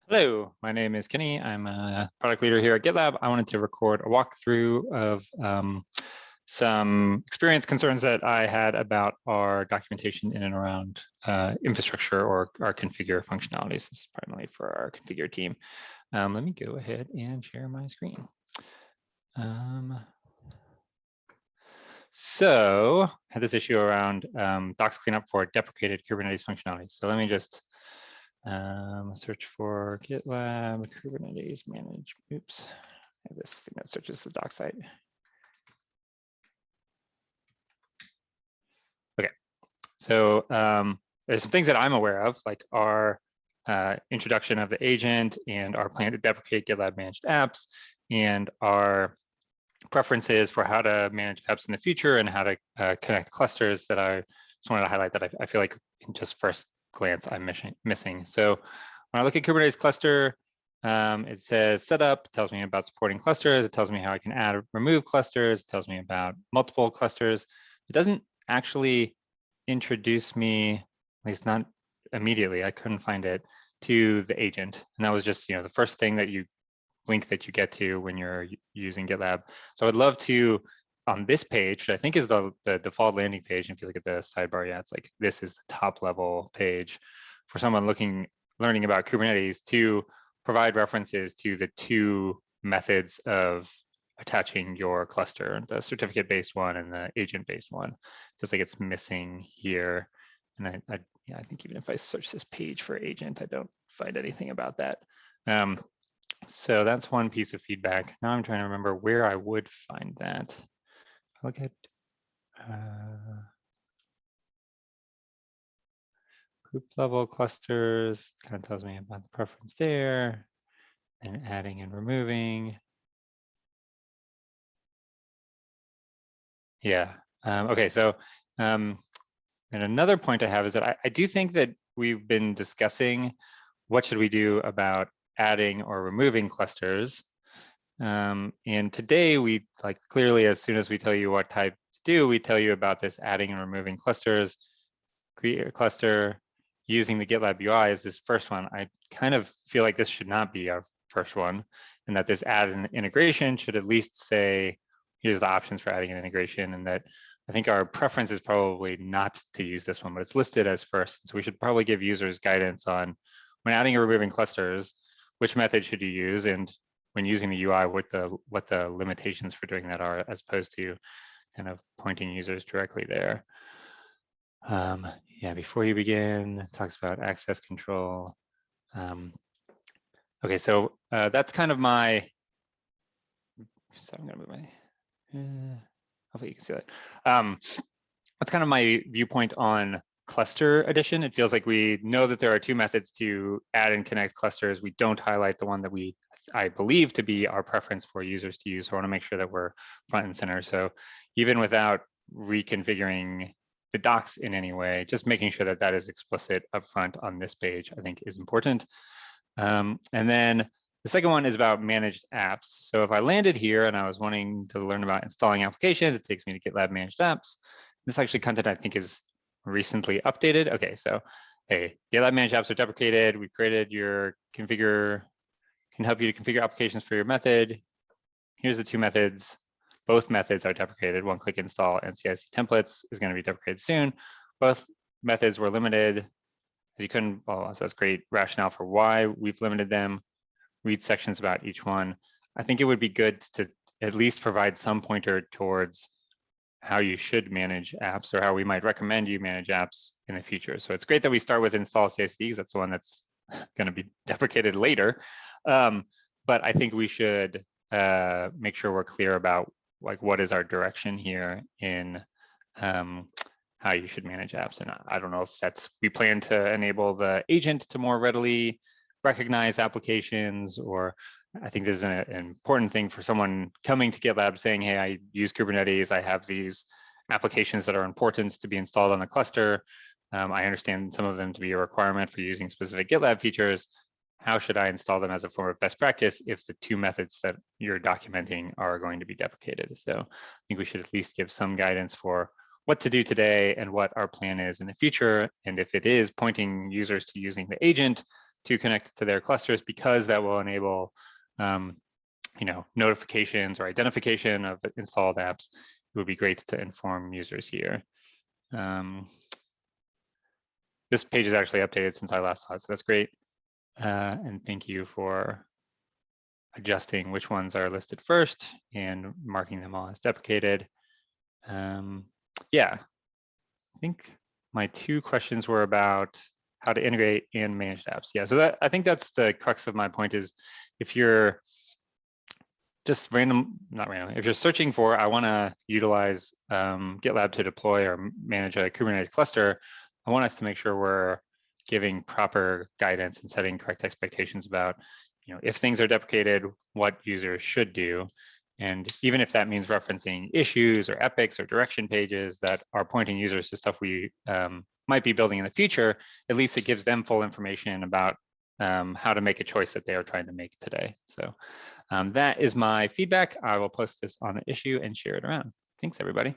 Hello, my name is Kenny. I'm a product leader here at GitLab. I wanted to record a walkthrough of some experience concerns that I had about our documentation in and around infrastructure or our configure functionalities. This is primarily for our configure team. Let me go ahead and share my screen. So I had this issue around docs cleanup for deprecated Kubernetes functionality. So let me just search for GitLab Kubernetes manage. Oops, I have this thing that searches the doc site. Okay, so there's some things that I'm aware of, like our introduction of the agent and our plan to deprecate GitLab managed apps and our preferences for how to manage apps in the future and how to connect clusters that I just wanted to highlight that I feel like in just first glance I'm missing. So when I look at Kubernetes cluster, it says setup, tells me about supporting clusters. It tells me how I can add or remove clusters. It tells me about multiple clusters. It doesn't actually introduce me, at least not immediately, I couldn't find it, to the agent. And that was just, the first thing that you link that you get to when you're using GitLab. So I'd love to, on this page, which I think is the default landing page. If you look at the sidebar, yeah, it's like this is the top level page for someone learning about Kubernetes to provide references to the two methods of attaching your cluster, the certificate-based one and the agent-based one. Just like it's missing here. And I think even if I search this page for agent, I don't find anything about that. So that's one piece of feedback. Now I'm trying to remember where I would find that. Look at group level clusters, kind of tells me about the preference there, and adding and removing. Yeah, okay, so and another point I have is that I do think that we've been discussing what should we do about adding or removing clusters. And today we clearly, as soon as we tell you what type to do, we tell you about this adding and removing clusters. Create a cluster using the GitLab UI is this first one. I kind of feel like this should not be our first one, and that this add an integration should at least say, here's the options for adding an integration, and that I think our preference is probably not to use this one, but it's listed as first. So we should probably give users guidance on when adding or removing clusters, which method should you use, and when using the UI, what the limitations for doing that are, as opposed to kind of pointing users directly there. Yeah, before you begin, it talks about access control. Okay, so that's kind of my, so I'm gonna move my, hopefully you can see that. That's kind of my viewpoint on cluster addition. It feels like we know that there are two methods to add and connect clusters. We don't highlight the one that I believe to be our preference for users to use. So I want to make sure that we're front and center. So even without reconfiguring the docs in any way, just making sure that that is explicit upfront on this page, I think is important. And then the second one is about managed apps. So if I landed here and I was wanting to learn about installing applications, it takes me to GitLab managed apps. This actually content I think is recently updated. Okay, so hey, GitLab managed apps are deprecated. We created your configure, can help you to configure applications for your method. Here's the two methods. Both methods are deprecated. One-click install and CIC templates is going to be deprecated soon. Both methods were limited. As you couldn't, well, so that's great rationale for why we've limited them. Read sections about each one. I think it would be good to at least provide some pointer towards how you should manage apps or how we might recommend you manage apps in the future. So it's great that we start with install CICD because that's the one that's going to be deprecated later. But I think we should make sure we're clear about what is our direction here in how you should manage apps. And I don't know if we plan to enable the agent to more readily recognize applications, or I think this is an important thing for someone coming to GitLab saying, hey, I use Kubernetes, I have these applications that are important to be installed on the cluster. I understand some of them to be a requirement for using specific GitLab features. How should I install them as a form of best practice if the two methods that you're documenting are going to be deprecated? So I think we should at least give some guidance for what to do today and what our plan is in the future. And if it is pointing users to using the agent, to connect to their clusters, because that will enable notifications or identification of installed apps. It would be great to inform users here. This page is actually updated since I last saw it, so that's great. And thank you for adjusting which ones are listed first and marking them all as deprecated. Yeah, I think my 2 questions were about how to integrate and manage apps. Yeah, so I think that's the crux of my point, is if you're just if you're searching for, I want to utilize GitLab to deploy or manage a Kubernetes cluster, I want us to make sure we're giving proper guidance and setting correct expectations about, if things are deprecated, what users should do. And even if that means referencing issues or epics or direction pages that are pointing users to stuff we might be building in the future, at least it gives them full information about how to make a choice that they are trying to make today. So that is my feedback. I will post this on the issue and share it around. Thanks, everybody.